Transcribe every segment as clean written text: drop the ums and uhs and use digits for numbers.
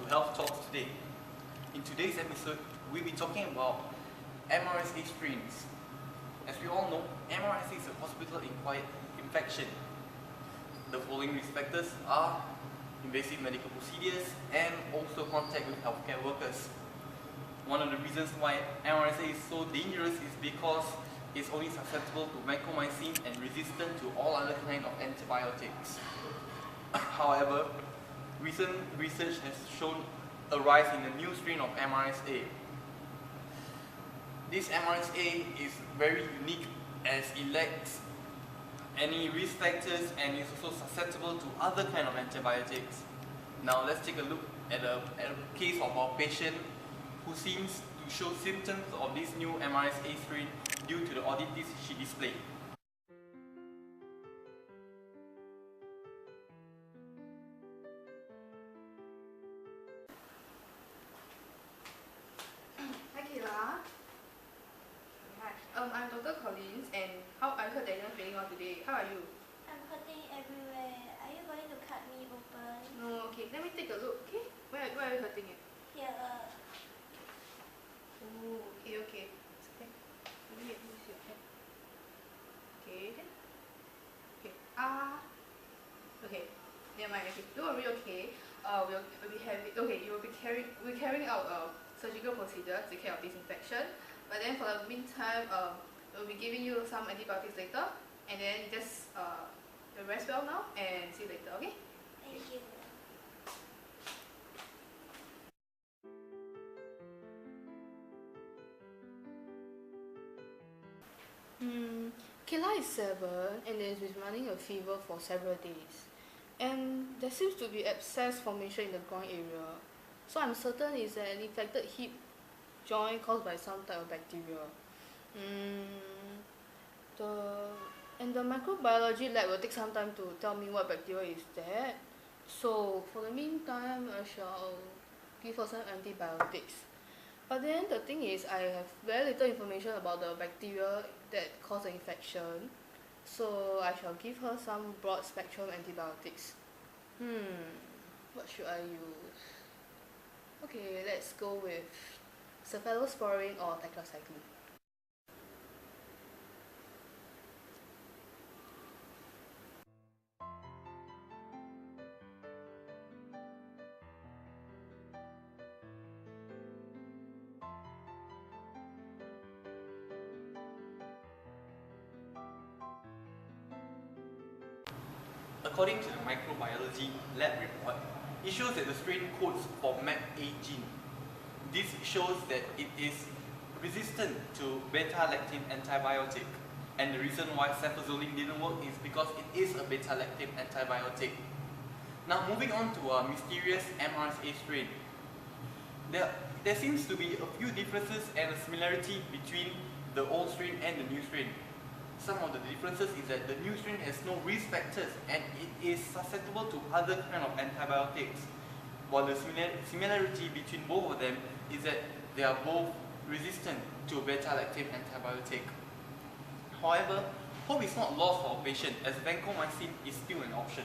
Health Talks today. In today's episode, we'll be talking about MRSA strains. As we all know, MRSA is a hospital-acquired infection. The following risk factors are invasive medical procedures and also contact with healthcare workers. One of the reasons why MRSA is so dangerous is because it's only susceptible to vancomycin and resistant to all other kinds of antibiotics. However, recent research has shown a rise in a new strain of MRSA. This MRSA is very unique as it lacks any risk factors and is also susceptible to other kinds of antibiotics. Now let's take a look at a case of our patient who seems to show symptoms of this new MRSA strain due to the oddities she displayed. I'm Dr. Collins, and I heard that you're not feeling well today. How are you? I'm hurting everywhere. Are you going to cut me open? No, okay. Let me take a look, okay? Where are you hurting it? Here. Oh, okay. It's okay. Let me use your hand. Okay, then. Okay. Okay. Never mind. Okay. Don't worry. Okay. We'll be having. Okay. You will be carrying out a surgical procedure to take care of this infection. But then for the meantime, we'll be giving you some antibiotics later, and then just rest well now and see you later, okay? Thank you. Kayla is 7 and then she's running a fever for several days. And there seems to be abscess formation in the groin area. So I'm certain it's an infected hip joint caused by some type of bacteria. The microbiology lab will take some time to tell me what bacteria is that. So for the meantime, I shall give her some antibiotics. But then the thing is, I have very little information about the bacteria that cause the infection. So I shall give her some broad spectrum antibiotics. What should I use? Okay, let's go with cephalosporin or tetracycline. According to the Microbiology lab report, it shows that the strain codes for MAPA gene. This shows that it is resistant to beta-lactam antibiotic, and the reason why cefazolin didn't work is because it is a beta-lactam antibiotic. Now moving on to a mysterious MRSA strain. There seems to be a few differences and a similarity between the old strain and the new strain. Some of the differences is that the new strain has no risk factors and it is susceptible to other kind of antibiotics, while the similarity between both of them is that they are both resistant to beta-lactam antibiotic. However, hope is not lost for a patient as vancomycin is still an option.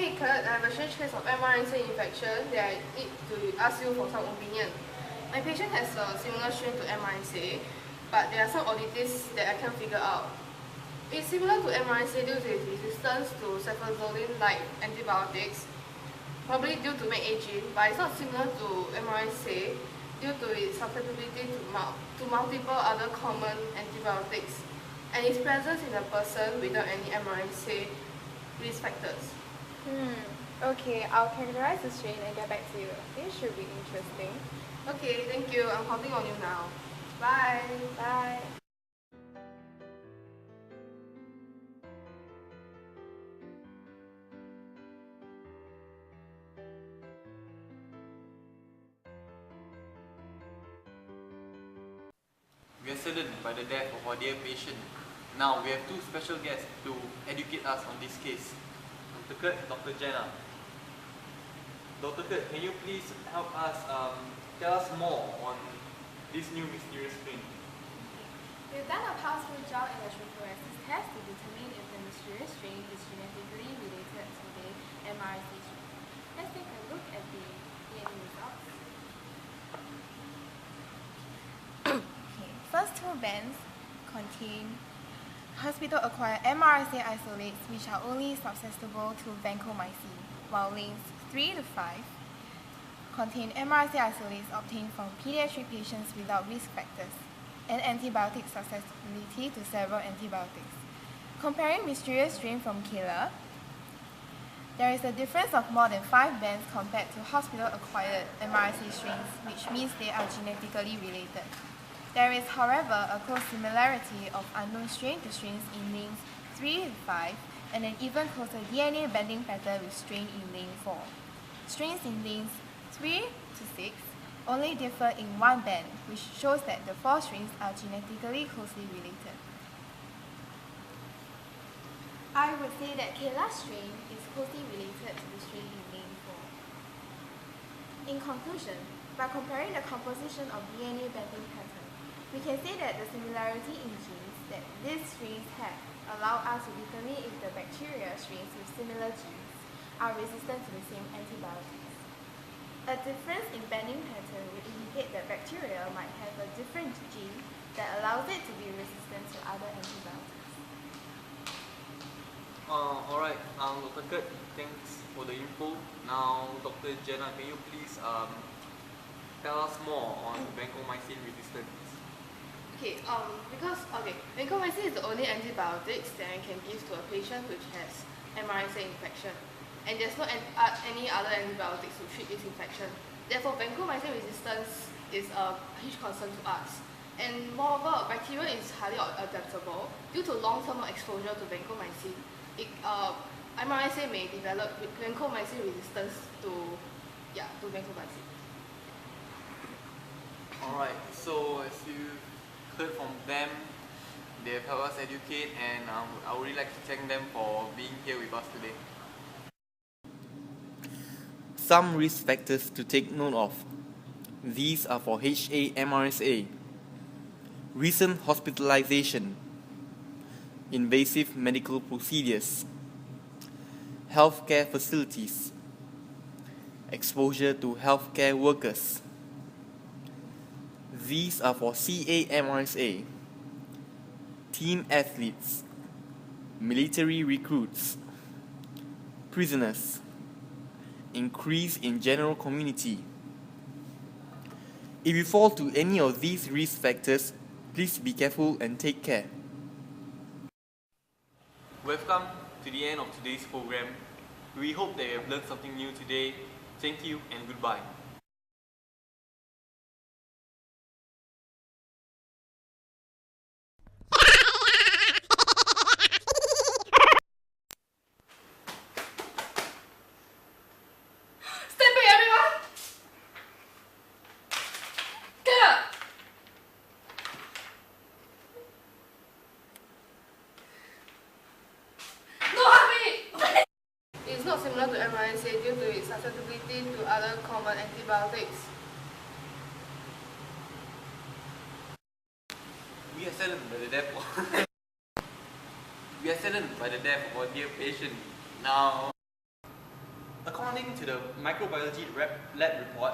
Hey Kurt, I have a strange case of MRSA infection that I need to ask you for some opinion. My patient has a similar strain to MRSA, but there are some oddities that I can't figure out. It's similar to MRSA due to its resistance to cefazolin-like antibiotics, probably due to MAC gene, but it's not similar to MRSA due to its susceptibility to multiple other common antibiotics, and its presence in a person without any MRSA risk factors. Okay, I'll categorize the strain and get back to you. This should be interesting. Okay, thank you. I'm counting on you now. Bye. Bye. We are saddened by the death of our dear patient. Now we have two special guests to educate us on this case. Dr. Kurt, Dr. Jenna. Dr. Kurt, can you please help us tell us more on this new mysterious strain? We've done a powerful job in the electrophoresis test to determine if the mysterious strain is genetically related to the MRSA strain. Let's take a look at the DNA results. First two bands contain hospital-acquired MRSA isolates which are only susceptible to vancomycin, while lanes 3 to 5 contain MRSA isolates obtained from pediatric patients without risk factors and antibiotic susceptibility to several antibiotics. Comparing mysterious strain from Kayla, there is a difference of more than 5 bands compared to hospital-acquired MRSA strains, which means they are genetically related. There is, however, a close similarity of unknown strain to strains in lanes 3 and 5, and an even closer DNA bending pattern with strain in lane 4. Strains in lanes 3 to 6 only differ in one band, which shows that the 4 strains are genetically closely related. I would say that Kayla's strain is closely related to the strain in lane 4. In conclusion, by comparing the composition of DNA bending pattern, we can say that the similarity in genes that these strains have allow us to determine if the bacteria strains with similar genes are resistant to the same antibiotics. A difference in bending pattern would indicate that bacteria might have a different gene that allows it to be resistant to other antibiotics. Alright, Dr. Kurt, thanks for the info. Now, Dr. Jenna, can you please tell us more on vancomycin resistance? Vancomycin is the only antibiotics that I can give to a patient which has MRSA infection, and there's no any other antibiotics to treat this infection. Therefore, vancomycin resistance is a huge concern to us. And moreover, bacteria is highly adaptable. Due to long-term exposure to vancomycin, MRSA may develop vancomycin resistance to vancomycin. Alright, so as you heard from them, they have helped us educate, and I would really like to thank them for being here with us today. Some risk factors to take note of. These are for HA-MRSA: recent hospitalization, invasive medical procedures, healthcare facilities, exposure to healthcare workers. These are for CA-MRSA: team athletes, military recruits, prisoners, increase in general community. If you fall to any of these risk factors, please be careful and take care. We've come to the end of today's program. We hope that you have learned something new today. Thank you and goodbye. Stand by, everyone! Get up! No, hurry! It's not similar to MRSA due to its susceptibility to other common antibiotics. We are saddened by the death of our dear patient. Now According to the microbiology lab report